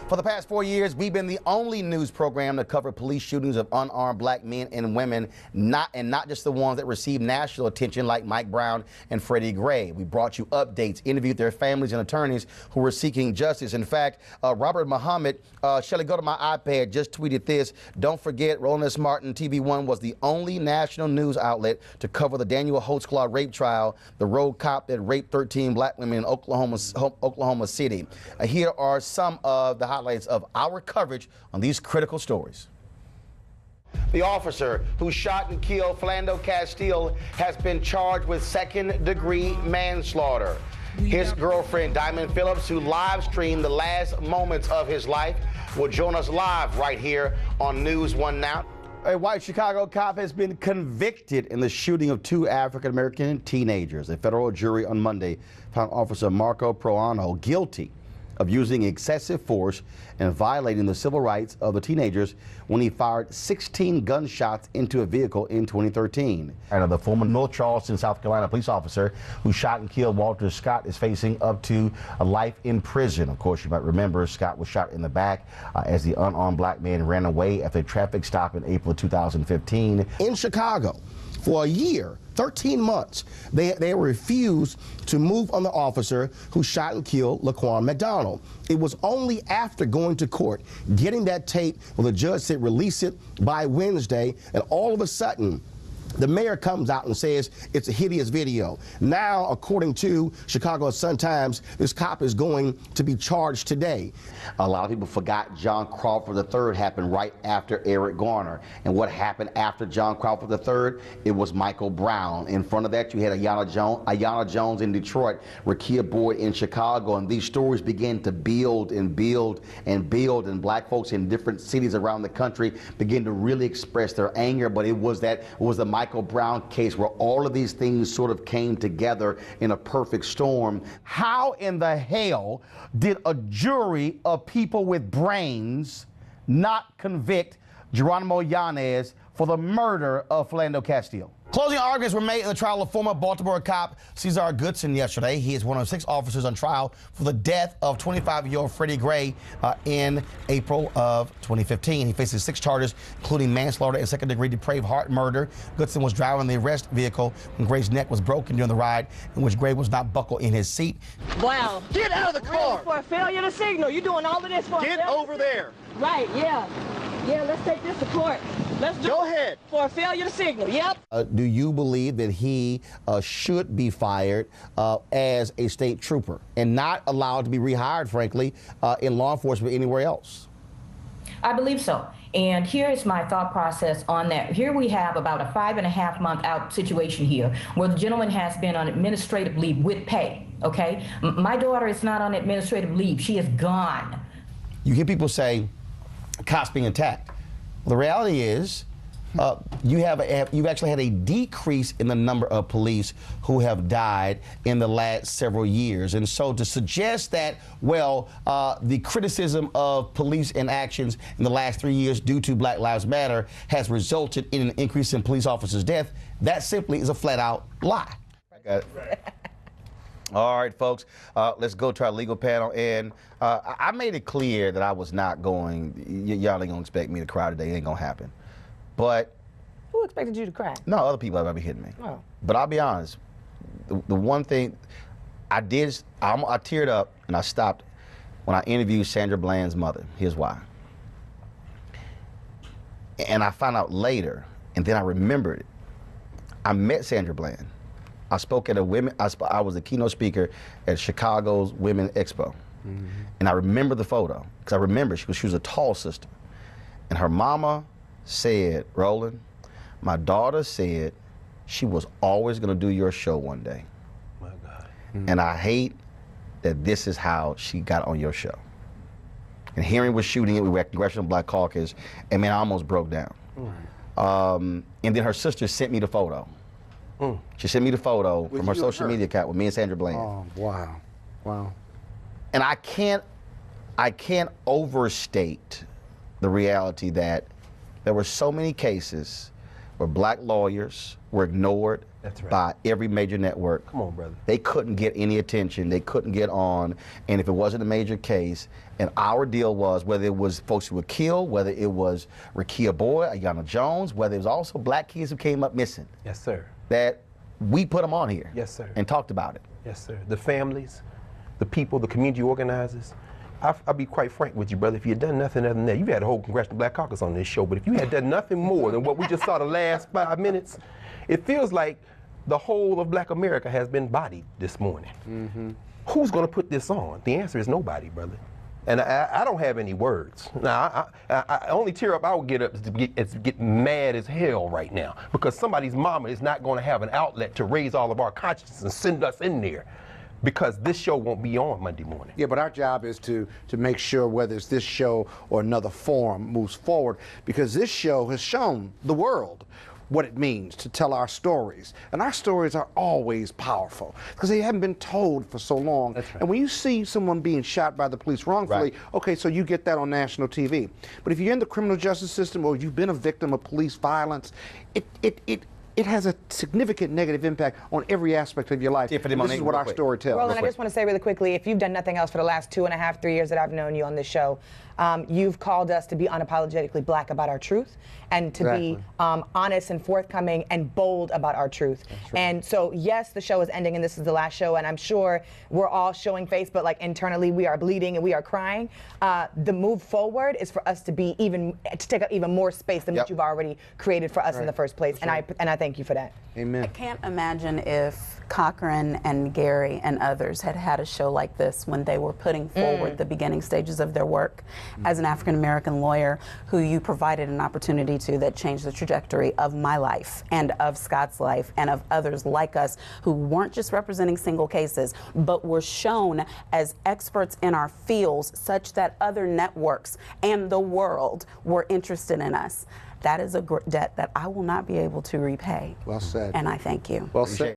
For the past 4 years, we've been the only news program to cover police shootings of unarmed black men and women, not just the ones that receive national attention like Mike Brown and Freddie Gray. We brought you updates, interviewed their families and attorneys who were seeking justice. In fact, Robert Muhammad, Shelley, go to my iPad, just tweeted this. Don't forget, Roland S. Martin, TV1 was the only national news outlet to cover the Daniel Holtzclaw rape trial, the road cop that raped 13 black women in Oklahoma City. Here are some of the highlights of our coverage on these critical stories. The officer who shot and killed Philando Castile has been charged with second-degree manslaughter. His girlfriend, Diamond Phillips, who live-streamed the last moments of his life, will join us live right here on NewsOne now. A white Chicago cop has been convicted in the shooting of two African-American teenagers. A federal jury on Monday found Officer Marco Proano guilty of using excessive force and violating the civil rights of the teenagers when he fired 16 gunshots into a vehicle in 2013. And the former North Charleston, South Carolina police officer who shot and killed Walter Scott is facing up to a life in prison. Of course, you might remember Scott was shot in the back as the unarmed black man ran away after a traffic stop in April 2015. In Chicago, for a year, 13 months, they refused to move on the officer who shot and killed Laquan McDonald. It was only after going to court, getting that tape, where the judge said release it by Wednesday, and all of a sudden, the mayor comes out and says it's a hideous video. Now, according to Chicago Sun-Times, this cop is going to be charged today. A lot of people forgot John Crawford III happened right after Eric Garner. And what happened after John Crawford III? It was Michael Brown. In front of that, you had Aiyana Jones in Detroit, Rakia Boyd in Chicago, and these stories began to build and build and build, and black folks in different cities around the country began to really express their anger. But it was the Michael Brown case where all of these things sort of came together in a perfect storm. How in the hell did a jury of people with brains not convict Geronimo Yanez for the murder of Philando Castile? Closing arguments were made in the trial of former Baltimore cop Cesar Goodson yesterday. He is one of 6 officers on trial for the death of 25-year-old Freddie Gray in April of 2015. He faces 6 charges, including manslaughter and second-degree depraved heart murder. Goodson was driving the arrest vehicle when Gray's neck was broken during the ride, in which Gray was not buckled in his seat. Wow. Get out of the car! Really, for a failure to signal. You're doing all of this for Get over there! Right, yeah. Yeah, let's take this to court. Let's do Go it. ahead. For a failure to signal, yep. Do you believe that he should be fired as a state trooper and not allowed to be rehired, frankly, in law enforcement anywhere else? I believe so. And here is my thought process on that. Here we have about a 5.5 month out situation here where the gentleman has been on administrative leave with pay, okay? My daughter is not on administrative leave. She is gone. You hear people say cops being attacked. Well, the reality is you've actually had a decrease in the number of police who have died in the last several years. And so to suggest that, well, the criticism of police inactions in the last 3 years due to Black Lives Matter has resulted in an increase in police officers' death, that simply is a flat-out lie. All right, folks, let's go to our legal panel. And I made it clear that I was not going, y'all ain't gonna expect me to cry today, it ain't gonna happen. But Who expected you to cry? no, other people have been hitting me. Oh. But I'll be honest, the one thing I did, I teared up and I stopped when I interviewed Sandra Bland's mother. Here's why. And I found out later, and then I remembered it. I met Sandra Bland. I spoke at I was a keynote speaker at Chicago's Women Expo. Mm-hmm. And I remember the photo, because I remember she was a tall sister. And her mama said, Roland, my daughter said she was always gonna do your show one day. My God. Mm-hmm. And I hate that this is how she got on your show. And Hearing was shooting it, we were at Congressional Black Caucus, and man, I almost broke down. Mm-hmm. And then her sister sent me the photo. Mm. She sent me the photo from her social media account with me and Sandra Bland. Oh, wow. Wow. And I can't overstate the reality that there were so many cases where black lawyers were ignored by every major network. Come on, brother. They couldn't get any attention. They couldn't get on. And if it wasn't a major case, and our deal was whether it was folks who were killed, whether it was Rekia Boyd, Aiyana Jones, whether it was also black kids who came up missing. Yes, sir. That we put them on here. Yes, sir. And talked about it. Yes, sir. The families, the people, the community organizers. I'll be quite frank with you, brother. If you had done nothing other than that, you've had a whole Congressional Black Caucus on this show, but if you had done nothing more than what we just saw the last 5 minutes, it feels like the whole of black America has been bodied this morning. Mm-hmm. Who's going to put this on? The answer is nobody, brother. And I don't have any words. Now, I only tear up I would get up is to get mad as hell right now because somebody's mama is not going to have an outlet to raise all of our consciousness and send us in there. Because this show won't be on Monday morning. Yeah, but our job is to make sure whether it's this show or another forum moves forward, because this show has shown the world what it means to tell our stories. And our stories are always powerful because they haven't been told for so long. That's right. And when you see someone being shot by the police wrongfully, okay, so you get that on national TV. But if you're in the criminal justice system or you've been a victim of police violence, it has a significant negative impact on every aspect of your life. This is what our story tells. Roland, I just want to say really quickly, if you've done nothing else for the last 2.5, 3 years that I've known you on this show, you've called us to be unapologetically black about our truth and to be honest and forthcoming and bold about our truth. Right. And so, yes, the show is ending and this is the last show, and I'm sure we're all showing face, but like internally we are bleeding and we are crying. The move forward is for us to be to take up even more space than what you've already created for us in the first place. And I thank you for that. Amen. I can't imagine if Cochran and Gary and others had had a show like this when they were putting forward the beginning stages of their work as an African-American lawyer who you provided an opportunity to that changed the trajectory of my life and of Scott's life and of others like us who weren't just representing single cases but were shown as experts in our fields such that other networks and the world were interested in us. That is a debt that I will not be able to repay. Well said. And I thank you. Well said.